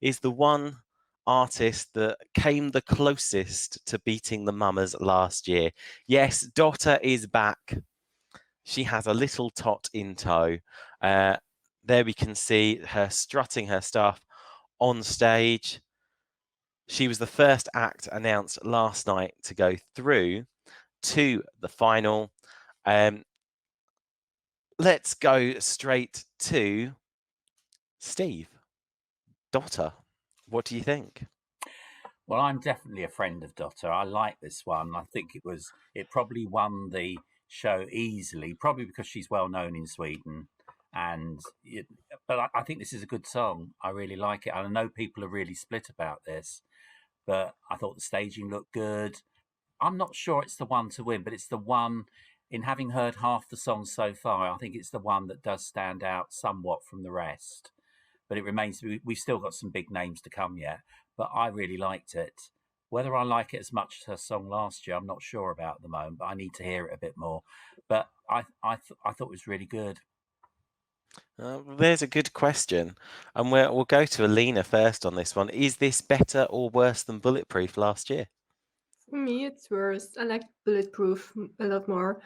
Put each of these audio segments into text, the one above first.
is the one artist that came the closest to beating the Mamas last year. Yes, DOTTER is back. She has a little tot in tow. There we can see her strutting her stuff on stage. She was the first act announced last night to go through to the final. Let's go straight to Steve. DOTTER, what do you think? Well, I'm definitely a friend of DOTTER. I like this one. I think it probably won the show easily, probably because she's well known in Sweden. But I think this is a good song. I really like it. I know people are really split about this, but I thought the staging looked good. I'm not sure it's the one to win, but it's the one, in having heard half the song so far, I think it's the one that does stand out somewhat from the rest. But it remains, we've still got some big names to come yet. But I really liked it. Whether I like it as much as her song last year, I'm not sure about at the moment, but I need to hear it a bit more. But I thought it was really good. There's a good question. And we'll go to Alina first on this one. Is this better or worse than Bulletproof last year? For me, it's worse. I liked Bulletproof a lot more.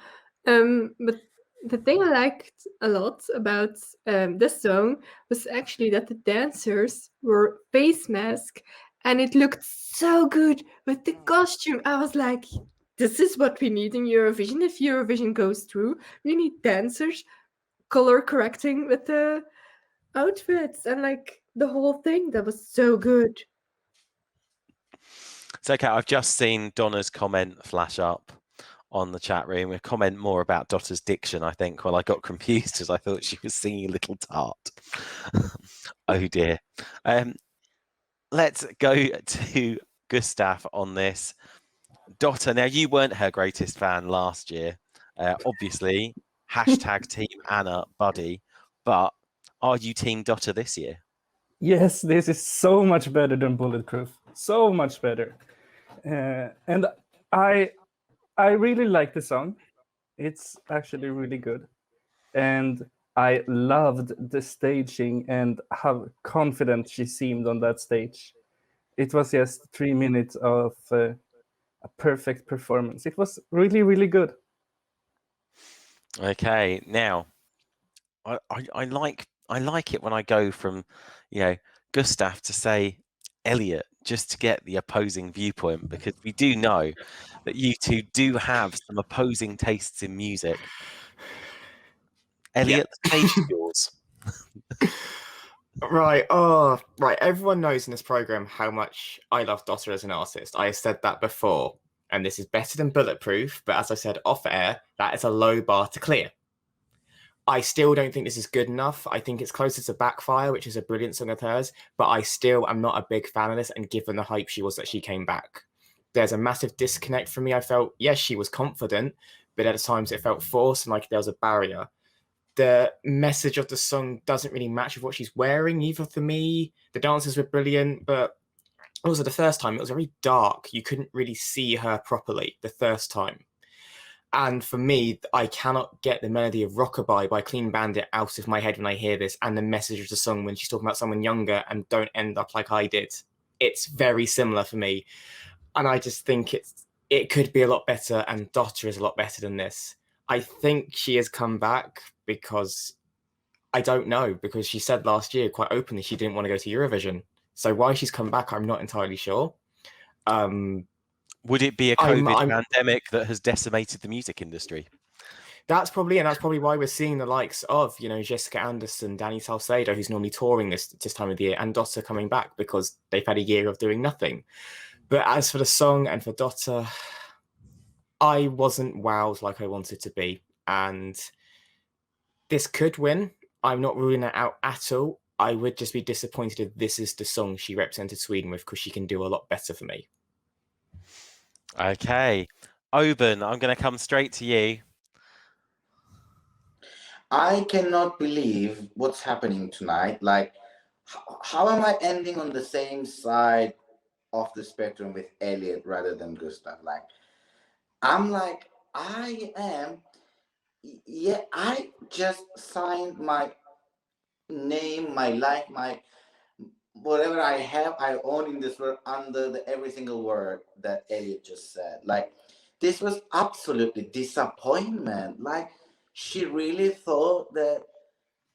But the thing I liked a lot about this song was actually that the dancers were face mask, and it looked so good with the costume. I was like, this is what we need in Eurovision. If Eurovision goes through, we need dancers color correcting with the outfits and like the whole thing. That was so good. It's okay. I've just seen Donna's comment flash up on the chat room. A comment more about DOTTER's diction, I think. Well, I got confused as I thought she was singing Little Tot. Oh dear. Let's go to Gustaf on this. DOTTER, now you weren't her greatest fan last year. Obviously, hashtag Team Anna Buddy. But are you Team DOTTER this year? Yes, this is so much better than Bulletproof. So much better. And I really like the song. It's actually really good. And I loved the staging and how confident she seemed on that stage. It was just 3 minutes of a perfect performance. It was really, really good. Okay, now I like it when I go from, Gustaf to say Elliot, just to get the opposing viewpoint, because we do know that you two do have some opposing tastes in music. Elliot, the stage is yours. Right. Everyone knows in this program how much I love DOTTER as an artist. I have said that before, and this is better than Bulletproof, but as I said off air, that is a low bar to clear. I still don't think this is good enough. I think it's closer to Backfire, which is a brilliant song of hers, but I still am not a big fan of this, and given the hype she was that she came back. There's a massive disconnect for me. I felt, yes, she was confident, but at times it felt forced and like there was a barrier. The message of the song doesn't really match with what she's wearing either for me. The dances were brilliant, but also the first time it was very dark. You couldn't really see her properly the first time. And for me, I cannot get the melody of Rockabye by Clean Bandit out of my head when I hear this, and the message of the song when she's talking about someone younger and don't end up like I did. It's very similar for me. And I just think it could be a lot better, and DOTTER is a lot better than this. I think she has come back because I don't know, because she said last year quite openly she didn't want to go to Eurovision. So why she's come back, I'm not entirely sure. Would it be a COVID pandemic that has decimated the music industry? That's probably why we're seeing the likes of, Jessica Anderson, Danny Salcedo, who's normally touring this time of the year, and DOTTER coming back because they've had a year of doing nothing. But as for the song and for DOTTER, I wasn't wowed like I wanted to be. And this could win. I'm not ruling it out at all. I would just be disappointed if this is the song she represented Sweden with, because she can do a lot better for me. Okay. Oben, I'm going to come straight to you. I cannot believe what's happening tonight. Like, how am I ending on the same side of the spectrum with Elliot rather than Gustaf? Like, I just signed my name, my life, whatever I have, I own in this world under every single word that Elliot just said. Like, this was absolutely disappointment. Like, she really thought that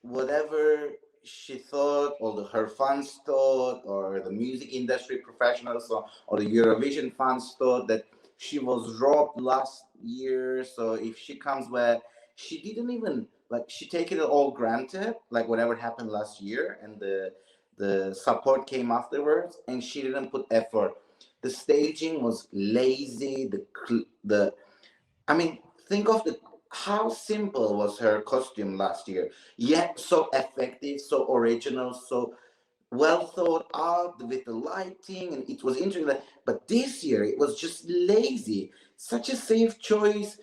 whatever she thought, or her fans thought, or the music industry professionals, or the Eurovision fans thought that she was robbed last year. So if she comes where she didn't even, like, she take it all granted, like whatever happened last year, and the support came afterwards, and she didn't put effort. The staging was lazy. The I mean, think of how simple was her costume last year, yet so effective, so original, so well thought out with the lighting, and it was interesting. But this year it was just lazy. Such a safe choice.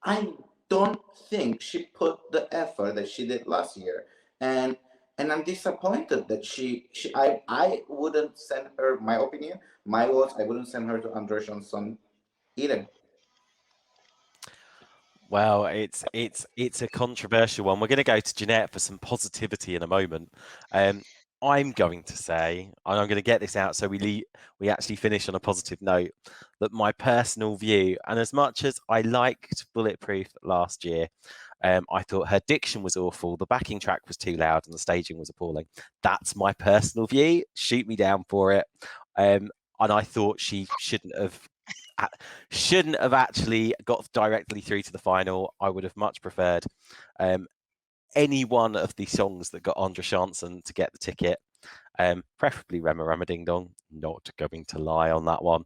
I don't think she put the effort that she did last year, and I'm disappointed that I wouldn't send her, my opinion, my words. I wouldn't send her to Androshon Son either. Well, it's a controversial one. We're going to go to Jeanette for some positivity in a moment. I'm going to say, and I'm going to get this out so we actually finish on a positive note, that my personal view, and as much as I liked Bulletproof last year, I thought her diction was awful, the backing track was too loud, and the staging was appalling. That's my personal view. Shoot me down for it. And I thought she shouldn't have actually got directly through to the final. I would have much preferred any one of the songs that got Andra Chanson to get the ticket, preferably Rema Rama Ding Dong. Not going to lie on that one.